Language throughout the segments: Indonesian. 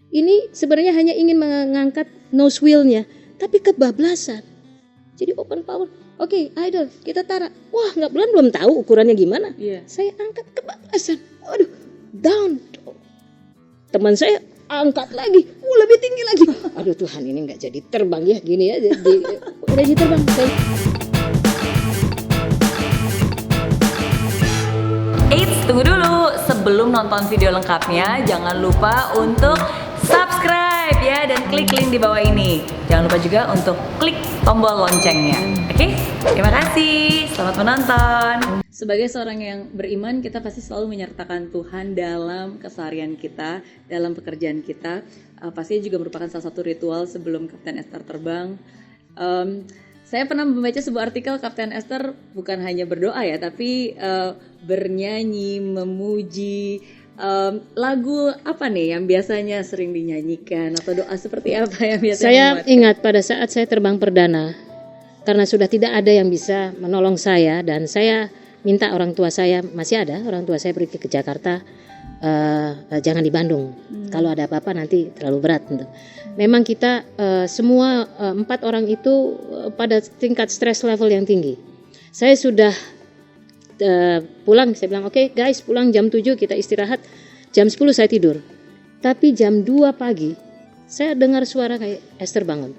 Ini sebenarnya hanya ingin mengangkat nose wheel-nya, tapi kebablasan. Jadi open power. Oke, idol, kita taruh. Wah, belum tahu ukurannya gimana. Saya angkat kebablasan. Aduh, down. Teman saya angkat lagi, lebih tinggi lagi. Aduh Tuhan, ini nggak jadi terbang ya, gini ya. Udah jadi terbang. Eits, tunggu dulu. Sebelum nonton video lengkapnya, jangan lupa untuk subscribe ya dan klik link di bawah ini. Jangan lupa juga untuk klik tombol loncengnya. Oke? Terima kasih. Selamat menonton. Sebagai seorang yang beriman, kita pasti selalu menyertakan Tuhan dalam keseharian kita, dalam pekerjaan kita. Pastinya juga merupakan salah satu ritual sebelum Kapten Esther terbang. Saya pernah membaca sebuah artikel Kapten Esther bukan hanya berdoa ya, tapi bernyanyi, memuji. Lagu apa nih yang biasanya sering dinyanyikan atau doa seperti apa yang biasanya Saya ingat pada saat saya terbang perdana, karena sudah tidak ada yang bisa menolong saya dan saya minta orang tua saya, masih ada orang tua saya pergi ke Jakarta, jangan di Bandung. Kalau ada apa-apa nanti terlalu berat. Memang kita semua 4 orang itu pada tingkat stress level yang tinggi. Saya sudah pulang, saya bilang oke, guys, pulang jam 7 kita istirahat, jam 10 saya tidur. Tapi jam 2 pagi saya dengar suara kayak Esther bangun,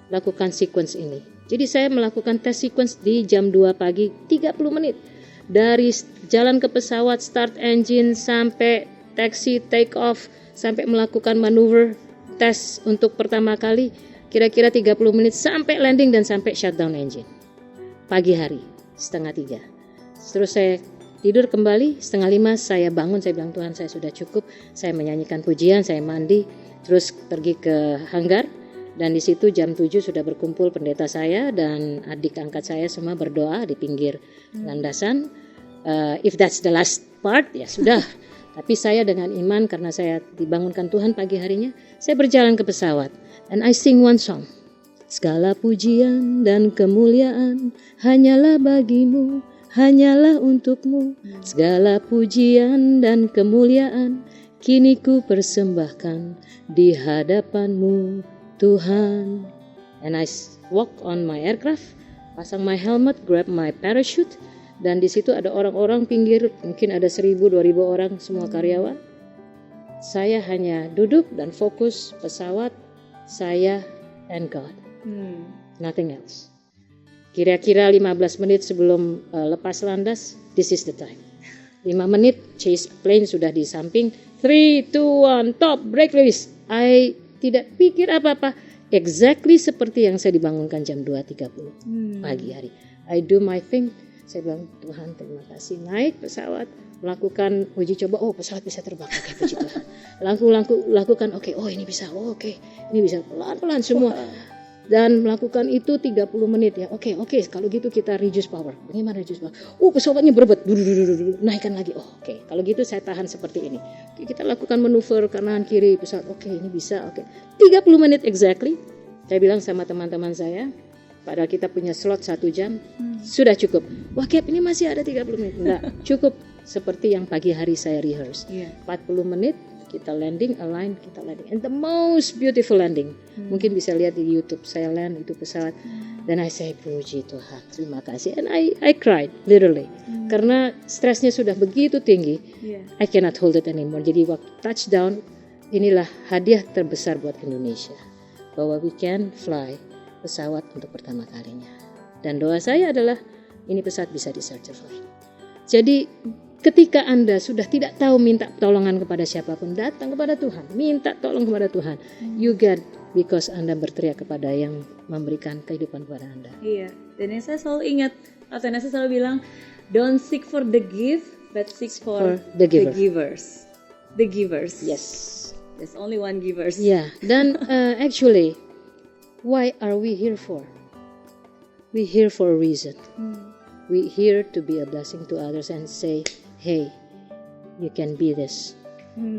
lakukan sequence ini. Jadi saya melakukan tes sequence di jam 2 pagi 30 menit. Dari jalan ke pesawat, start engine, sampai taxi, take off, sampai melakukan manuver tes untuk pertama kali, kira-kira 30 menit sampai landing dan sampai shutdown engine. Pagi hari, 2:30. Terus saya tidur kembali, 4:30 saya bangun, saya bilang Tuhan saya sudah cukup, saya menyanyikan pujian, saya mandi, terus pergi ke hanggar. Dan di situ jam 7 sudah berkumpul pendeta saya dan adik angkat saya semua berdoa di pinggir landasan. If that's the last part, ya sudah. Tapi saya dengan iman karena saya dibangunkan Tuhan pagi harinya, saya berjalan ke pesawat. And I sing one song. Segala pujian dan kemuliaan hanyalah bagimu, hanyalah untukmu. Segala pujian dan kemuliaan kini ku persembahkan di hadapanmu, Tuhan. And I walk on my aircraft, pasang my helmet, grab my parachute, dan di situ ada orang-orang pinggir, mungkin ada 1,000-2,000 orang, semua karyawan. Saya hanya duduk dan fokus pesawat, saya and God, nothing else. Kira-kira 15 menit sebelum lepas landas, this is the time. 5 menit, chase plane sudah di samping, 3, 2, 1, top, brake release. I tidak pikir apa-apa, exactly seperti yang saya dibangunkan jam 2.30 pagi hari. I do my thing, saya bilang Tuhan terima kasih, naik pesawat, melakukan uji coba, oh pesawat bisa terbang, oke puji Tuhan. Lakukan, oke, oh ini bisa, oh oke, ini bisa, pelan-pelan semua. Dan melakukan itu 30 menit ya, oke, kalau gitu kita reduce power. Bagaimana reduce power? Pesawatnya berebet, naikkan lagi, oke, kalau gitu saya tahan seperti ini. Oke, kita lakukan manuver kanan kiri pesawat, oke ini bisa, oke. 30 menit exactly, saya bilang sama teman-teman saya, padahal kita punya slot 1 jam, sudah cukup. Wah Cap, ini masih ada 30 menit. Enggak, cukup seperti yang pagi hari saya rehearse. 40 menit, kita landing, align, kita landing. And the most beautiful landing. Mungkin bisa lihat di YouTube, saya land itu pesawat. Dan I say, puji Tuhan, terima kasih. And I cried, literally. Karena stresnya sudah begitu tinggi, I cannot hold it anymore. Jadi waktu touchdown, inilah hadiah terbesar buat Indonesia. Bahwa we can fly pesawat untuk pertama kalinya. Dan doa saya adalah, ini pesawat bisa dicertify. Jadi, ketika Anda sudah tidak tahu minta pertolongan kepada siapapun, datang kepada Tuhan, minta tolong kepada Tuhan. You get, because Anda berteriak kepada yang memberikan kehidupan kepada Anda. Iya, dan yang saya selalu ingat, Kapten Esther selalu bilang, don't seek for the gift, but seek for the givers. The givers. Yes. There's only one givers. Yeah, dan actually, why are we here for? We here for a reason. We here to be a blessing to others and say, hey, you can be this.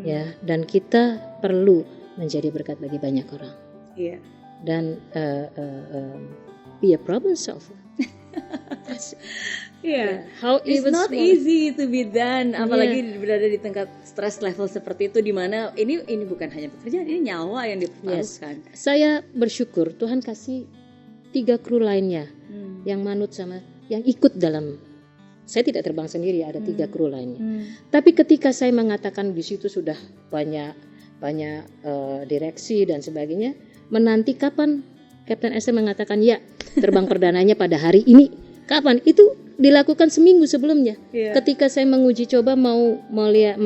Ya, dan kita perlu menjadi berkat bagi banyak orang. Iya. Dan be a problem solver. Iya. How It's even not small. easy to be done, apalagi berada di tingkat stress level seperti itu, di mana ini bukan hanya pekerjaan, ini nyawa yang dipertaruhkan. Saya bersyukur Tuhan kasih 3 kru lainnya yang manut sama, yang ikut dalam. Saya tidak terbang sendiri, ada 3 kru lainnya. Tapi ketika saya mengatakan di situ sudah banyak direksi dan sebagainya, menanti kapan Kapten Esther mengatakan ya terbang perdananya pada hari ini. Kapan? Itu dilakukan seminggu sebelumnya. Iya. Ketika saya menguji coba mau lihat,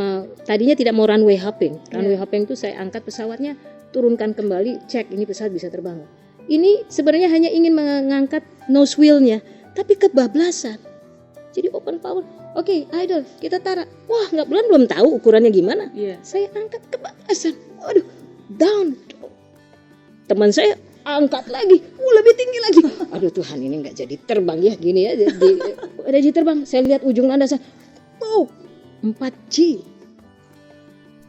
tadinya tidak mau runway hopping. Runway hopping itu saya angkat pesawatnya, turunkan kembali, cek ini pesawat bisa terbang. Ini sebenarnya hanya ingin mengangkat nose wheel-nya, tapi kebablasan. Jadi open power. Oke, idle, kita tarik. Wah, belum tahu ukurannya gimana. Iya. Saya angkat kebablasan. Aduh, down. Teman saya angkat lagi, lebih tinggi lagi. Aduh Tuhan, ini nggak jadi terbang ya, gini ya. Jadi terbang. Saya lihat ujung landasan. 4G.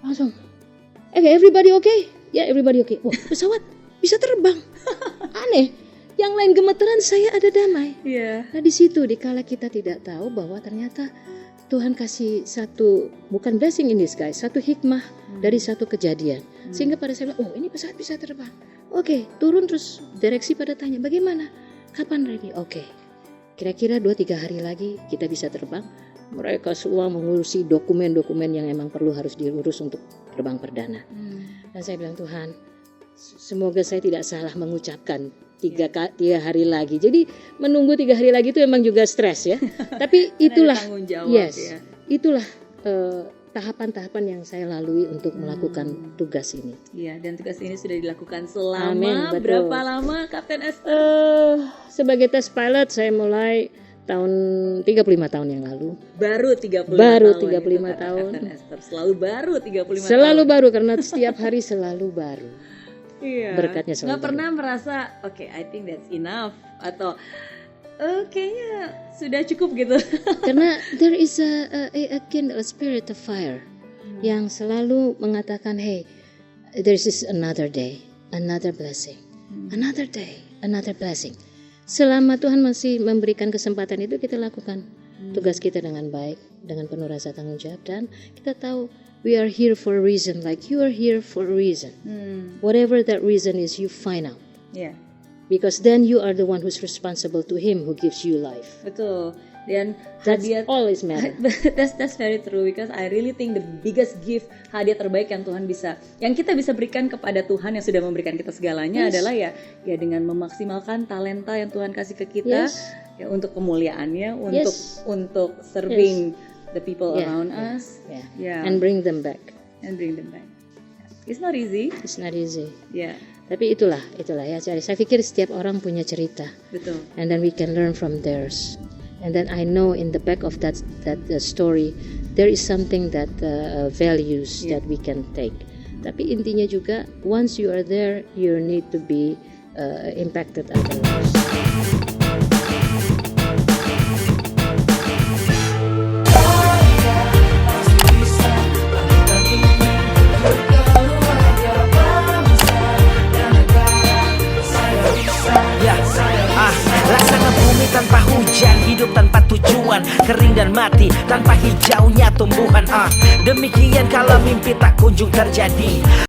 Langsung. Everybody okay? Ya, everybody okay. Wah, pesawat bisa terbang. Aneh. Yang lain gemeteran, saya ada damai. Iya. Nah di situ, dikala kita tidak tahu bahwa ternyata Tuhan kasih satu, bukan blessing in disguise, satu hikmah dari satu kejadian. Sehingga pada saya bilang, ini pesawat bisa terbang. Oke, turun terus direksi pada tanya, bagaimana? Kapan ready? Oke, kira-kira 2-3 hari lagi kita bisa terbang. Mereka semua mengurusi dokumen-dokumen yang emang perlu harus diurus untuk terbang perdana. Dan saya bilang, Tuhan, semoga saya tidak salah mengucapkan 3 hari lagi. Jadi menunggu 3 hari lagi itu emang juga stres ya. Tapi itulah, tanggung jawab, ya. Itulah tahapan-tahapan yang saya lalui untuk melakukan tugas ini. Iya, dan tugas ini sudah dilakukan selama Amin, betul. berapa lama, Kapten Esther? Sebagai test pilot saya mulai tahun 35 tahun yang lalu. Baru 35 Baru tahun. 35 itu, tahun. Kapten Esther. Selalu baru 35 Selalu tahun. baru karena setiap hari selalu baru. Iya. Berkatnya selalu Nggak pernah merasa, oke, I think that's enough, atau kayaknya sudah cukup gitu. Karena there is a spirit of fire yang selalu mengatakan, hey, there is another day, another blessing, another day, another blessing. Selama Tuhan masih memberikan kesempatan itu, kita lakukan tugas kita dengan baik, dengan penuh rasa tanggung jawab, dan kita tahu we are here for a reason, like you are here for a reason. Whatever that reason is, you find out. Iya. Because then you are the one who's responsible to Him who gives you life. Betul. Dan That's hadiah always matter. that's very true, because I really think the biggest gift, hadiah terbaik yang kita bisa berikan kepada Tuhan yang sudah memberikan kita segalanya adalah ya dengan memaksimalkan talenta yang Tuhan kasih ke kita, ya untuk kemuliaannya, untuk serving the people around us, and bring them back. It's not easy. It's not easy. Ya, Tapi itulah ya. Jadi saya pikir setiap orang punya cerita. betul. And then we can learn from theirs. And then I know in the back of that story there is something that values that we can take. Tapi intinya juga, once you are there, you need to be impacted others. Laksana bumi tanpa hujan, hidup tanpa tujuan, kering dan mati tanpa hijaunya tumbuhan. Demikian kalau mimpi tak kunjung terjadi.